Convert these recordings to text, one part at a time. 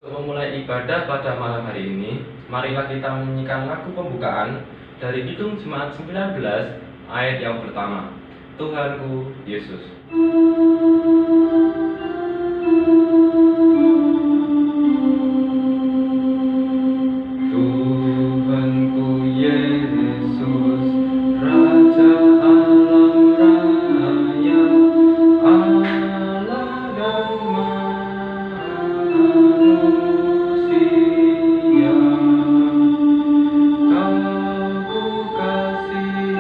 Untuk memulai ibadah pada malam hari ini, marilah kita menyanyikan lagu pembukaan dari Kidung Jemaat 19 ayat yang pertama. Tuhanku Yesus. Tuhanku Yesus, Raja alam raya, Allah dan manusia, Kau ku kasihi,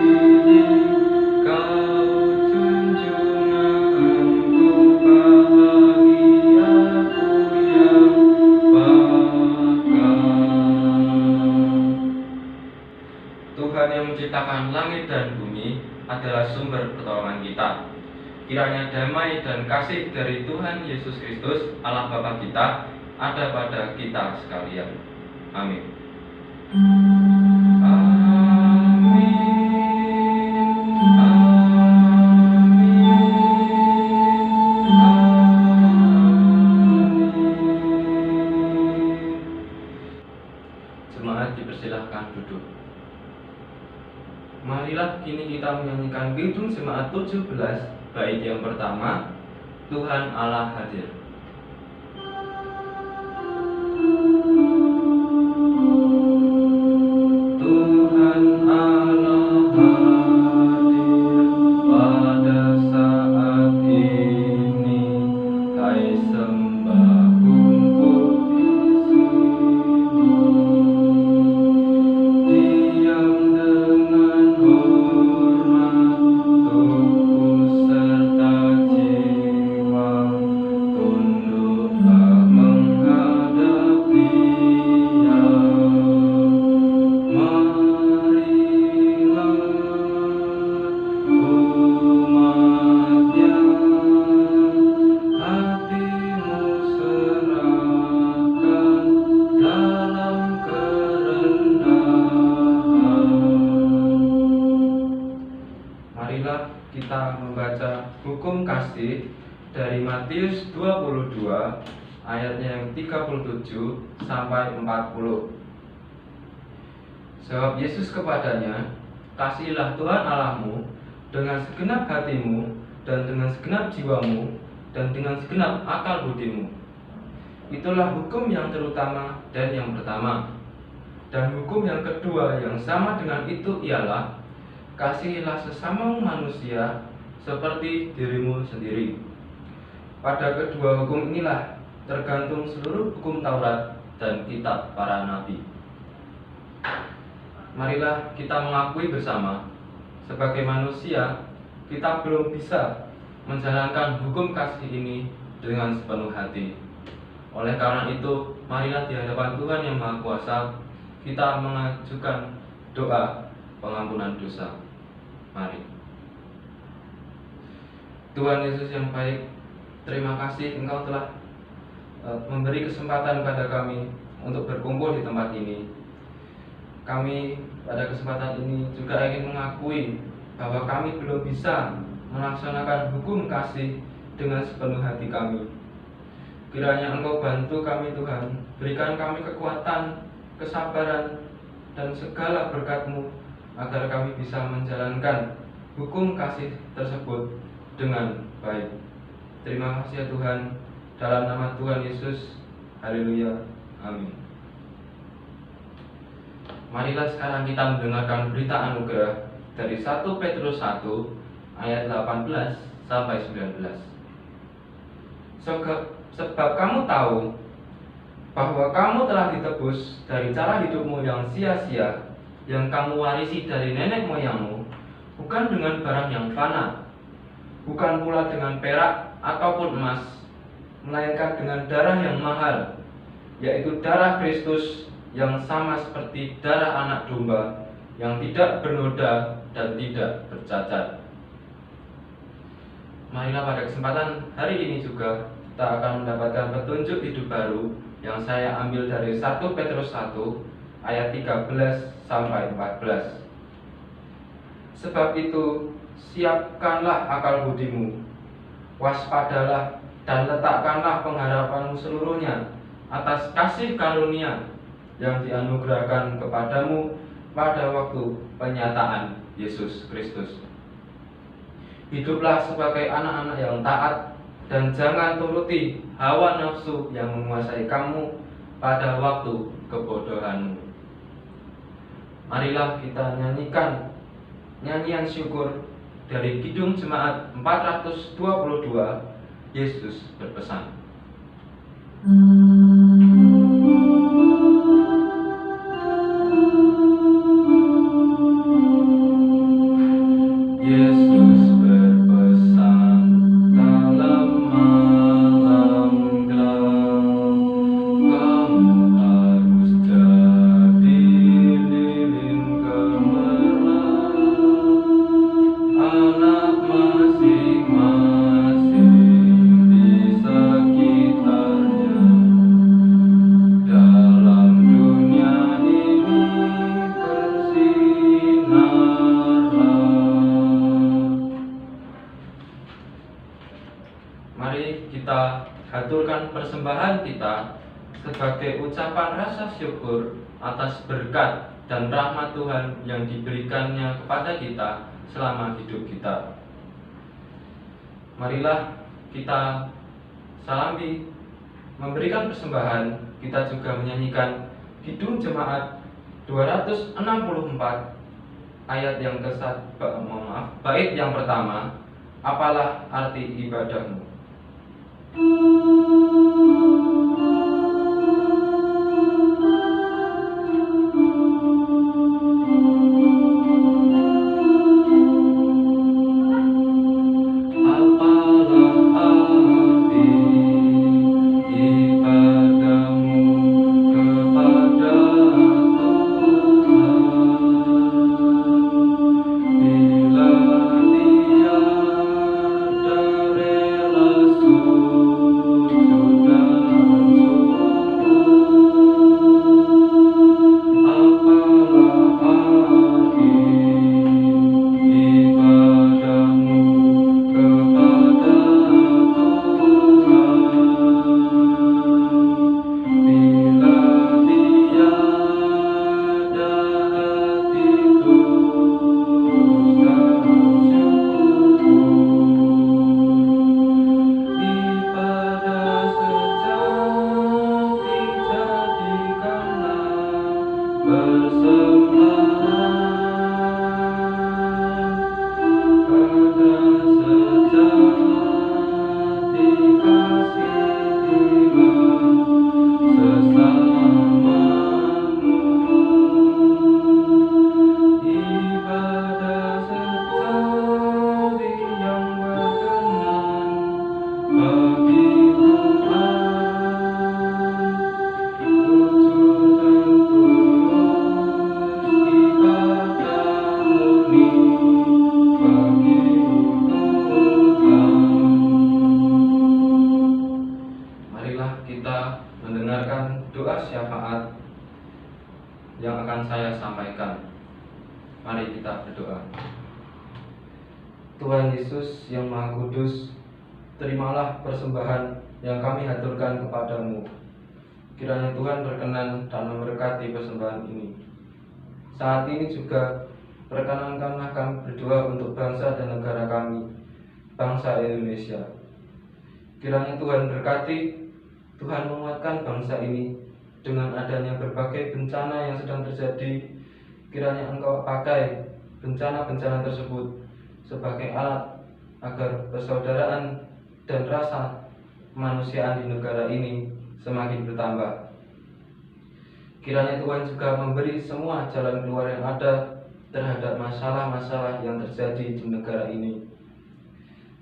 Kau junjunganku, bahagiaku yang bakal. Tuhan yang menciptakan langit dan bumi adalah sumber pertolongan kita. Kiranya damai dan kasih dari Tuhan Yesus Kristus, Allah Bapa kita, ada pada kita sekalian. Amin. Amin. Jemaat dipersilahkan duduk. Marilah kini kita menyanyikan Kidung Jemaat 17 bait yang pertama, Tuhan Allah hadir. Tuhan Allah hadir pada saat ini, hai sembah kumpul di sini. Diam dengan hormat, tubuh serta jiwa, tunduklah menghadap Dia. Marilah umatnya, hatimu serahkan dalam kerendahan. Marilah kita membaca hukum kasih dari Matius 22 ayatnya yang 37 sampai 40. Jawab Yesus kepadanya, kasihilah Tuhan Allahmu dengan segenap hatimu, dan dengan segenap jiwamu, dan dengan segenap akal budimu. Itulah hukum yang terutama dan yang pertama. Dan hukum yang kedua yang sama dengan itu ialah, kasihilah sesamamu manusia seperti dirimu sendiri. Pada kedua hukum inilah tergantung seluruh hukum Taurat dan kitab para nabi. Marilah kita mengakui bersama, sebagai manusia, kita belum bisa menjalankan hukum kasih ini dengan sepenuh hati. Oleh karena itu, marilah di hadapan Tuhan yang Maha Kuasa, kita mengajukan doa pengampunan dosa. Mari. Tuhan Yesus yang baik, terima kasih Engkau telah memberi kesempatan pada kami untuk berkumpul di tempat ini. Kami pada kesempatan ini juga ingin mengakui bahwa kami belum bisa melaksanakan hukum kasih dengan sepenuh hati kami. Kiranya Engkau bantu kami Tuhan, berikan kami kekuatan, kesabaran, dan segala berkat-Mu agar kami bisa menjalankan hukum kasih tersebut dengan baik. Terima kasih ya Tuhan, dalam nama Tuhan Yesus, haleluya, amin. Marilah sekarang kita mendengarkan berita anugerah dari 1 Petrus 1 ayat 18 sampai 19. Sebab kamu tahu bahwa kamu telah ditebus dari cara hidupmu yang sia-sia, yang kamu warisi dari nenek moyangmu, bukan dengan barang yang fana, bukan pula dengan perak ataupun emas, melainkan dengan darah yang mahal, yaitu darah Kristus, yang sama seperti darah anak domba, yang tidak bernoda dan tidak bercacat. Marilah pada kesempatan hari ini juga kita akan mendapatkan petunjuk hidup baru yang saya ambil dari 1 Petrus 1 ayat 13 sampai 14. Sebab itu, siapkanlah akal budimu, waspadalah dan letakkanlah pengharapanmu seluruhnya atas kasih karunia yang dianugerahkan kepadamu pada waktu penyataan Yesus Kristus. Hiduplah sebagai anak-anak yang taat dan jangan turuti hawa nafsu yang menguasai kamu pada waktu kebodohanmu. Marilah kita nyanyikan nyanyian syukur dari Kidung Jemaat 422, Yesus berpesan. Yesus berpesan dalam malam gelap, kamu harus jadi lilin gemerlap, anak masing-masing di sekitarnya. Dalam dunia ini bersinarlah. Mari kita haturkan persembahan kita sebagai ucapan rasa syukur atas berkat dan rahmat Tuhan yang diberikannya kepada kita selama hidup kita. Marilah kita salambi memberikan persembahan. Kita juga menyanyikan Kidung Jemaat 264 ayat yang bait yang pertama, apalah arti ibadahmu. Yang akan saya sampaikan. Mari kita berdoa. Tuhan Yesus yang Maha Kudus, terimalah persembahan yang kami haturkan kepadamu. Kiranya Tuhan berkenan dan memberkati persembahan ini. Saat ini juga perkenankanlah kami berdoa untuk bangsa dan negara kami, bangsa Indonesia. Kiranya Tuhan berkati, Tuhan menguatkan bangsa ini dengan adanya berbagai bencana yang sedang terjadi. Kiranya Engkau pakai bencana-bencana tersebut sebagai alat agar persaudaraan dan rasa kemanusiaan di negara ini semakin bertambah. Kiranya Tuhan juga memberi semua jalan keluar yang ada terhadap masalah-masalah yang terjadi di negara ini.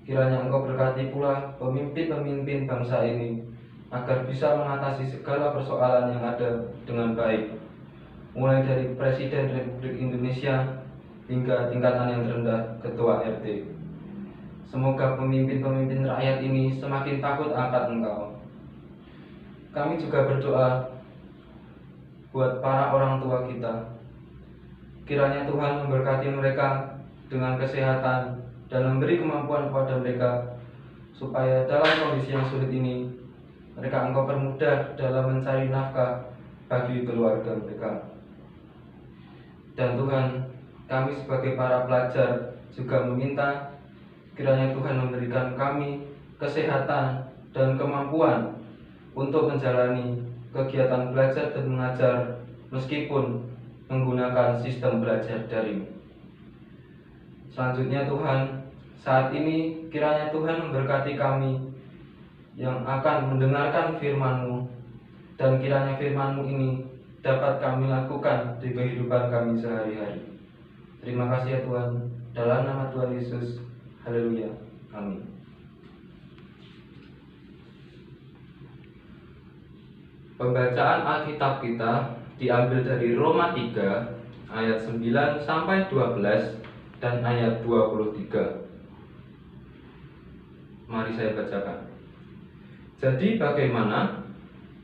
Kiranya Engkau berkati pula pemimpin-pemimpin bangsa ini agar bisa mengatasi segala persoalan yang ada dengan baik, mulai dari Presiden Republik Indonesia hingga tingkatan yang terendah Ketua RT. Semoga pemimpin-pemimpin rakyat ini semakin takut akan Engkau. Kami juga berdoa buat para orang tua kita. Kiranya Tuhan memberkati mereka dengan kesehatan dan memberi kemampuan kepada mereka supaya dalam kondisi yang sulit ini mereka Engkau permudah dalam mencari nafkah bagi keluarga mereka. Dan Tuhan, kami sebagai para pelajar juga meminta kiranya Tuhan memberikan kami kesehatan dan kemampuan untuk menjalani kegiatan belajar dan mengajar meskipun menggunakan sistem belajar daring. Selanjutnya Tuhan, saat ini kiranya Tuhan memberkati kami yang akan mendengarkan firman-Mu, dan kiranya firman-Mu ini dapat kami lakukan di kehidupan kami sehari-hari. Terima kasih ya Tuhan, dalam nama Tuhan Yesus. Haleluya. Amin. Pembacaan Alkitab kita diambil dari Roma 3 ayat 9 sampai 12 dan ayat 23. Mari saya bacakan. Jadi bagaimana?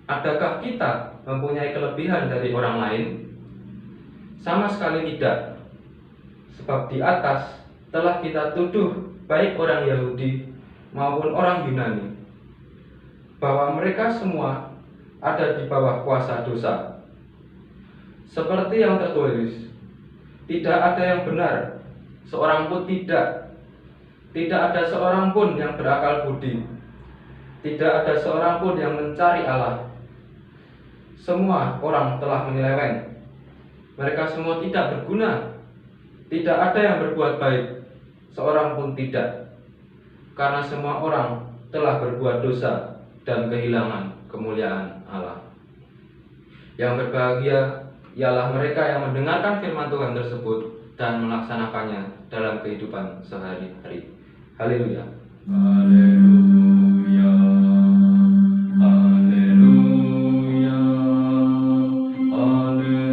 Adakah kita mempunyai kelebihan dari orang lain? Sama sekali tidak. Sebab di atas telah kita tuduh baik orang Yahudi maupun orang Yunani bahwa mereka semua ada di bawah kuasa dosa. Seperti yang tertulis, tidak ada yang benar, seorang pun tidak. Tidak ada seorang pun yang berakal budi. Tidak ada seorang pun yang mencari Allah. Semua orang telah menyeleweng. Mereka semua tidak berguna. Tidak ada yang berbuat baik, seorang pun tidak. Karena semua orang telah berbuat dosa dan kehilangan kemuliaan Allah. Yang berbahagia ialah mereka yang mendengarkan firman Tuhan tersebut dan melaksanakannya dalam kehidupan sehari-hari. Haleluya. Haleluya. Haleluya. Haleluya.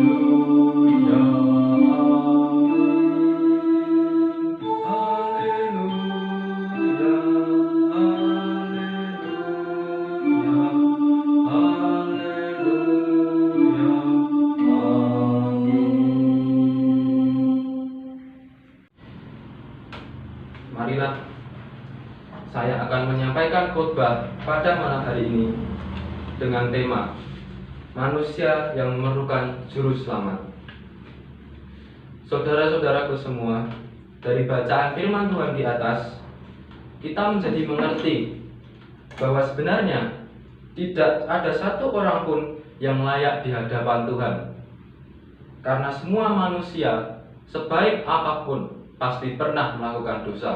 Marilah saya akan menyampaikan khotbah pada malam hari ini dengan tema manusia yang memerlukan juru selamat. Saudara-saudaraku semua, dari bacaan firman Tuhan di atas, kita menjadi mengerti bahwa sebenarnya tidak ada satu orang pun yang layak di hadapan Tuhan. Karena semua manusia, sebaik apapun, pasti pernah melakukan dosa.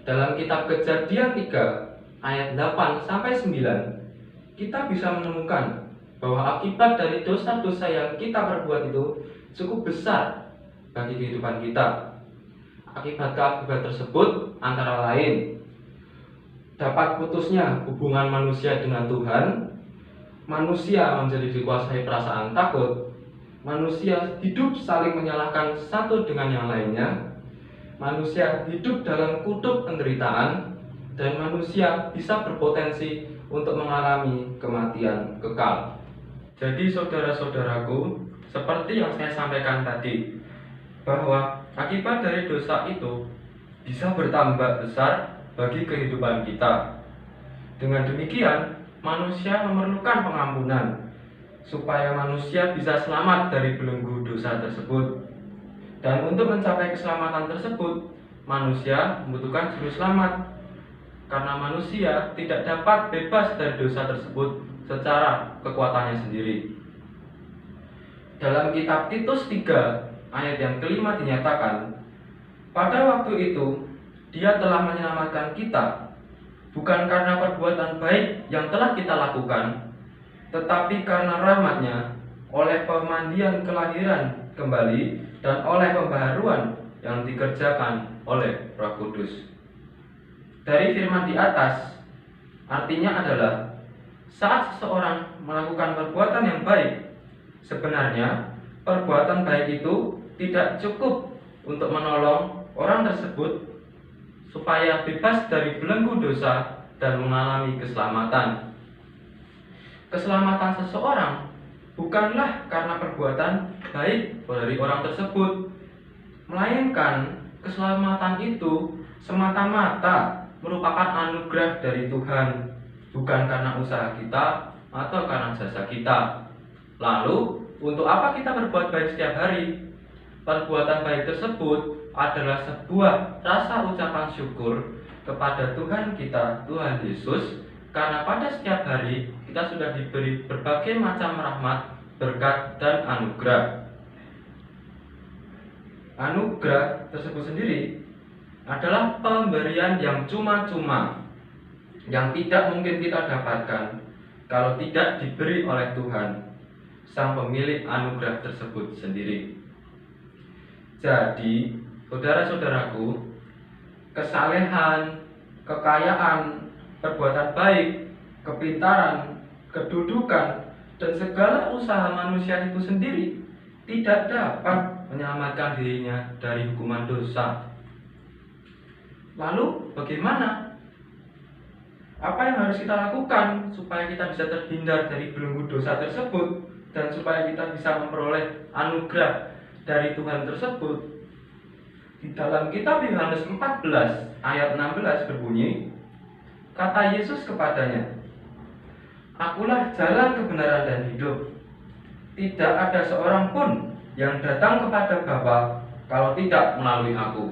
Dalam kitab Kejadian 3 ayat 8 sampai 9, kita bisa menemukan bahwa akibat dari dosa-dosa yang kita perbuat itu cukup besar bagi kehidupan kita. Akibat-akibat tersebut antara lain dapat putusnya hubungan manusia dengan Tuhan, manusia menjadi dikuasai perasaan takut, manusia hidup saling menyalahkan satu dengan yang lainnya, manusia hidup dalam kutub penderitaan, dan manusia bisa berpotensi untuk mengalami kematian kekal. Jadi saudara-saudaraku, seperti yang saya sampaikan tadi, bahwa akibat dari dosa itu bisa bertambah besar bagi kehidupan kita. Dengan demikian, manusia memerlukan pengampunan supaya manusia bisa selamat dari belenggu dosa tersebut. Dan untuk mencapai keselamatan tersebut, manusia membutuhkan juru selamat, karena manusia tidak dapat bebas dari dosa tersebut secara kekuatannya sendiri. Dalam kitab Titus 3 ayat yang kelima dinyatakan, pada waktu itu Dia telah menyelamatkan kita, bukan karena perbuatan baik yang telah kita lakukan, tetapi karena rahmat-Nya, oleh pemandian kelahiran kembali dan oleh pembaharuan yang dikerjakan oleh Roh Kudus. Dari firman di atas, artinya adalah saat seseorang melakukan perbuatan yang baik, sebenarnya perbuatan baik itu tidak cukup untuk menolong orang tersebut supaya bebas dari belenggu dosa dan mengalami keselamatan. Keselamatan seseorang bukanlah karena perbuatan baik dari orang tersebut, melainkan keselamatan itu semata-mata merupakan anugerah dari Tuhan bukan karena usaha kita atau karena jasa kita. Lalu, untuk apa kita berbuat baik setiap hari? Perbuatan baik tersebut adalah sebuah rasa ucapan syukur kepada Tuhan kita, Tuhan Yesus, karena pada setiap hari kita sudah diberi berbagai macam rahmat, berkat, dan anugerah. Anugerah tersebut sendiri adalah pemberian yang cuma-cuma, yang tidak mungkin kita dapatkan kalau tidak diberi oleh Tuhan, Sang Pemilik anugerah tersebut sendiri. Jadi, saudara-saudaraku, kesalehan, kekayaan, perbuatan baik, kepintaran, kedudukan, dan segala usaha manusia itu sendiri tidak dapat menyelamatkan dirinya dari hukuman dosa. Lalu bagaimana? Apa yang harus kita lakukan supaya kita bisa terhindar dari belenggu dosa tersebut dan supaya kita bisa memperoleh anugerah dari Tuhan tersebut? Di dalam kitab Yohanes 14 ayat 16 berbunyi, kata Yesus kepadanya, "Akulah jalan, kebenaran, dan hidup. Tidak ada seorang pun yang datang kepada Bapa kalau tidak melalui aku."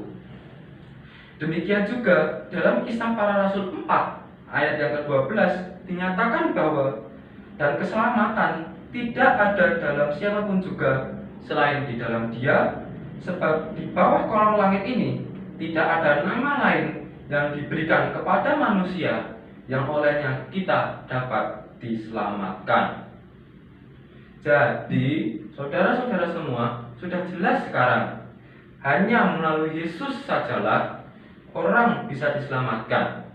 Demikian juga dalam Kisah Para Rasul 4 ayat yang ke-12 dinyatakan bahwa dan keselamatan tidak ada dalam siapapun juga selain di dalam Dia, sebab di bawah kolong langit ini tidak ada nama lain yang diberikan kepada manusia yang olehnya kita dapat diselamatkan. Jadi, saudara-saudara semua, sudah jelas sekarang, hanya melalui Yesus sajalah orang bisa diselamatkan.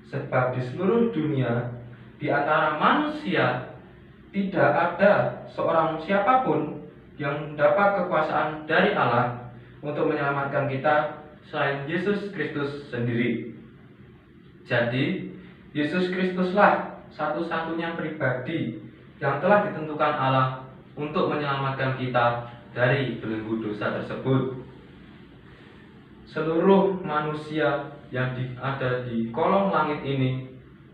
Sebab di seluruh dunia, di antara manusia, tidak ada seorang siapapun yang mendapat kekuasaan dari Allah untuk menyelamatkan kita selain Yesus Kristus sendiri. Jadi, Yesus Kristuslah satu-satunya pribadi yang telah ditentukan Allah untuk menyelamatkan kita dari belenggu dosa tersebut. Seluruh manusia yang ada di kolong langit ini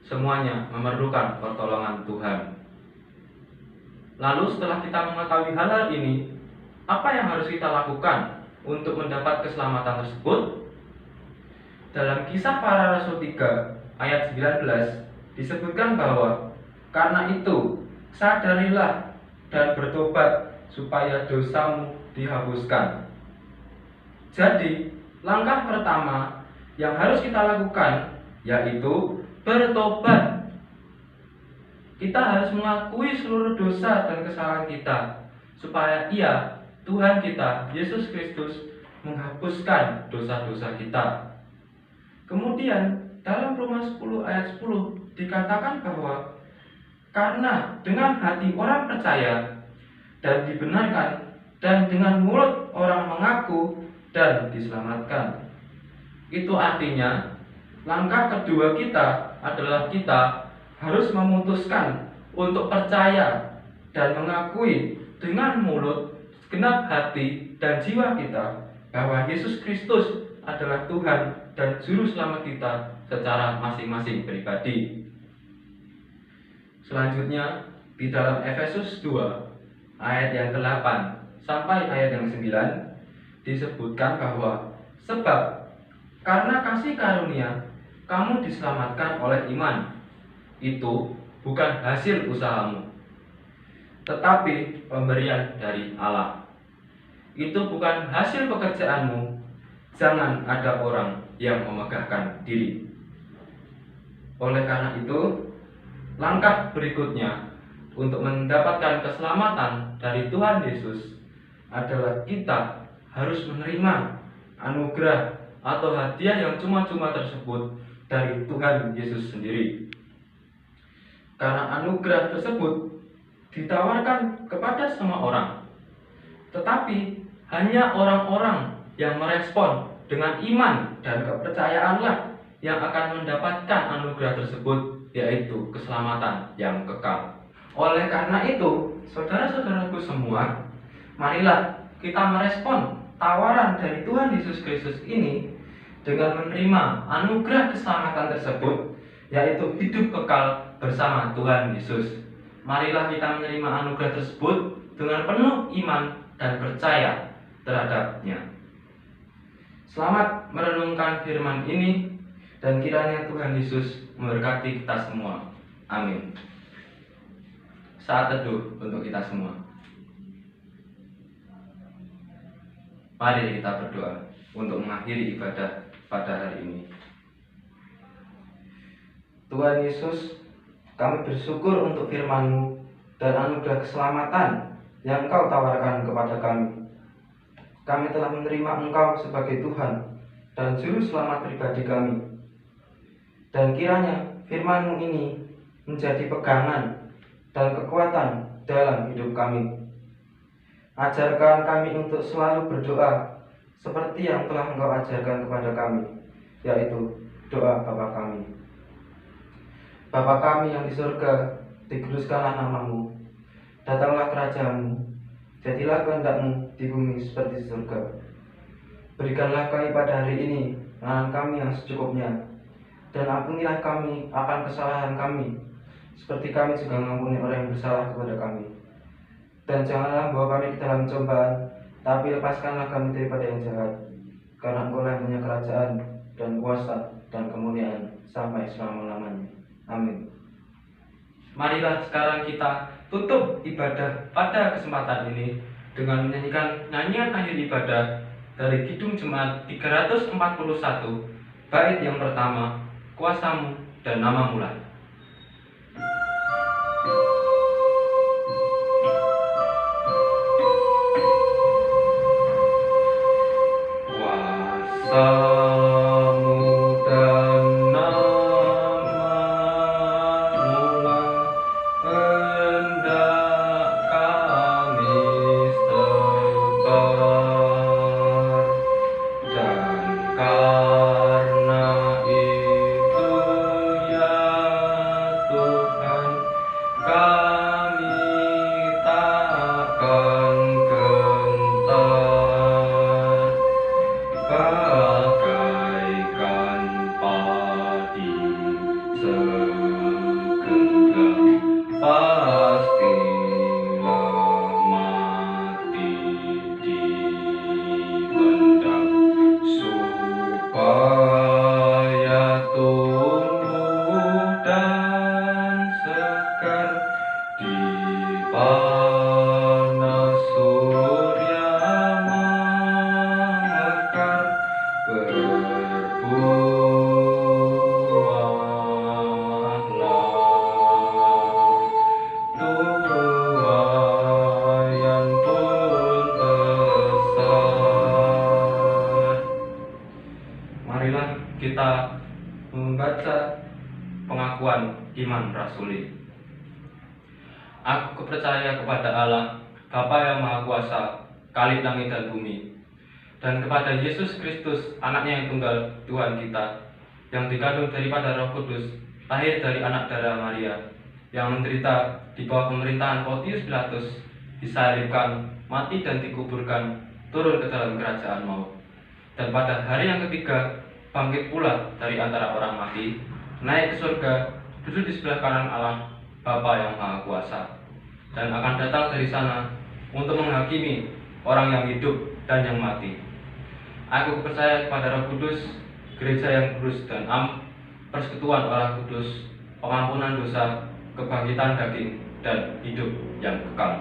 semuanya memerlukan pertolongan Tuhan. Lalu setelah kita mengetahui hal-hal ini, apa yang harus kita lakukan untuk mendapat keselamatan tersebut? Dalam Kisah Para Rasul 3 ayat 19 disebutkan bahwa karena itu sadarilah dan bertobat supaya dosamu dihapuskan. Jadi, langkah pertama yang harus kita lakukan yaitu bertobat. Kita harus mengakui seluruh dosa dan kesalahan kita supaya Tuhan kita, Yesus Kristus, menghapuskan dosa-dosa kita. Kemudian dalam Roma 10 ayat 10 dikatakan bahwa karena dengan hati orang percaya dan dibenarkan, dan dengan mulut orang mengaku dan diselamatkan. Itu artinya langkah kedua kita adalah kita harus memutuskan untuk percaya dan mengakui dengan mulut, segenap hati dan jiwa kita bahwa Yesus Kristus adalah Tuhan dan Juru Selamat kita secara masing-masing pribadi. Selanjutnya di dalam Efesus 2 ayat yang ke-8 sampai ayat yang ke-9 disebutkan bahwa sebab karena kasih karunia kamu diselamatkan oleh iman. Itu bukan hasil usahamu, tetapi pemberian dari Allah. Itu bukan hasil pekerjaanmu. Jangan ada orang yang memegahkan diri. Oleh karena itu, langkah berikutnya untuk mendapatkan keselamatan dari Tuhan Yesus adalah kita harus menerima anugerah atau hadiah yang cuma-cuma tersebut dari Tuhan Yesus sendiri. Karena anugerah tersebut ditawarkan kepada semua orang, tetapi hanya orang-orang yang merespon dengan iman dan kepercayaanlah yang akan mendapatkan anugerah tersebut, yaitu keselamatan yang kekal. Oleh karena itu, saudara-saudaraku semua, marilah kita merespon tawaran dari Tuhan Yesus Kristus ini dengan menerima anugerah keselamatan tersebut yaitu hidup kekal bersama Tuhan Yesus. Marilah kita menerima anugerah tersebut dengan penuh iman dan percaya terhadapnya. Selamat merenungkan firman ini, dan kiranya Tuhan Yesus memberkati kita semua. Amin. Saat teduh untuk kita semua. Mari kita berdoa untuk mengakhiri ibadah pada hari ini. Tuhan Yesus, kami bersyukur untuk firman-Mu dan anugerah keselamatan yang Engkau tawarkan kepada kami. Kami telah menerima Engkau sebagai Tuhan dan Juru Selamat pribadi kami. Dan kiranya firman-Mu ini menjadi pegangan dan kekuatan dalam hidup kami. Ajarkan kami untuk selalu berdoa seperti yang telah Engkau ajarkan kepada kami, yaitu doa Bapa kami. Bapa kami yang di surga, dikuduskanlah nama-Mu. Datanglah kerajaan-Mu. Jadilah kehendak-Mu di bumi seperti di surga. Berikanlah kami pada hari ini makanan kami yang secukupnya, dan ampunilah kami akan kesalahan kami, seperti kami juga mengampuni orang yang bersalah kepada kami. Dan janganlah membawa kami ke dalam cobaan, tapi lepaskanlah kami daripada yang jahat. Karena Engkau-lah yang punya kerajaan dan kuasa dan kemuliaan sampai selama-lamanya. Amin. Marilah sekarang kita tutup ibadah pada kesempatan ini dengan menyanyikan nyanyian akhir ibadah dari Kidung Jemaat 341, bait yang pertama, Kuasa-Mu dan Nama-Mu lah. Kuasa-Mu dan Nama-Mu lah, hendak kami sebar, dan karena itu ya Tuhan, kami takkan gentar, bagaikan padi segenggam, pastilah mati dipendam, supaya tumbuh dan segar di panas surya mekar, berbuahlah tuayan pun besar. Marilah kita membaca pengakuan iman rasuli. Aku percaya kepada Allah, Bapa yang Maha Kuasa, Khalid langit dan bumi, dan kepada Yesus Kristus, Anaknya yang tunggal, Tuhan kita, yang dikandung daripada Roh Kudus, lahir dari anak darah Maria, yang menderita di bawah pemerintahan Pontius Pilatus, disalibkan, mati dan dikuburkan, turun ke dalam kerajaan maut, dan pada hari yang ketiga bangkit pula dari antara orang mati, naik ke surga, duduk di sebelah kanan Allah, Bapa yang Maha Kuasa, dan akan datang dari sana untuk menghakimi orang yang hidup dan yang mati. Aku percaya kepada Roh Kudus, gereja yang kudus dan persekutuan Roh Kudus, pengampunan dosa, kebangkitan daging, dan hidup yang kekal.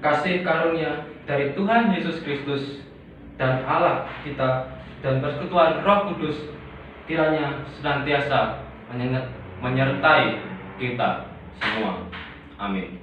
Kasih karunia dari Tuhan Yesus Kristus dan Allah kita dan persekutuan Roh Kudus kiranya senantiasa menyertai kita semua. Amin.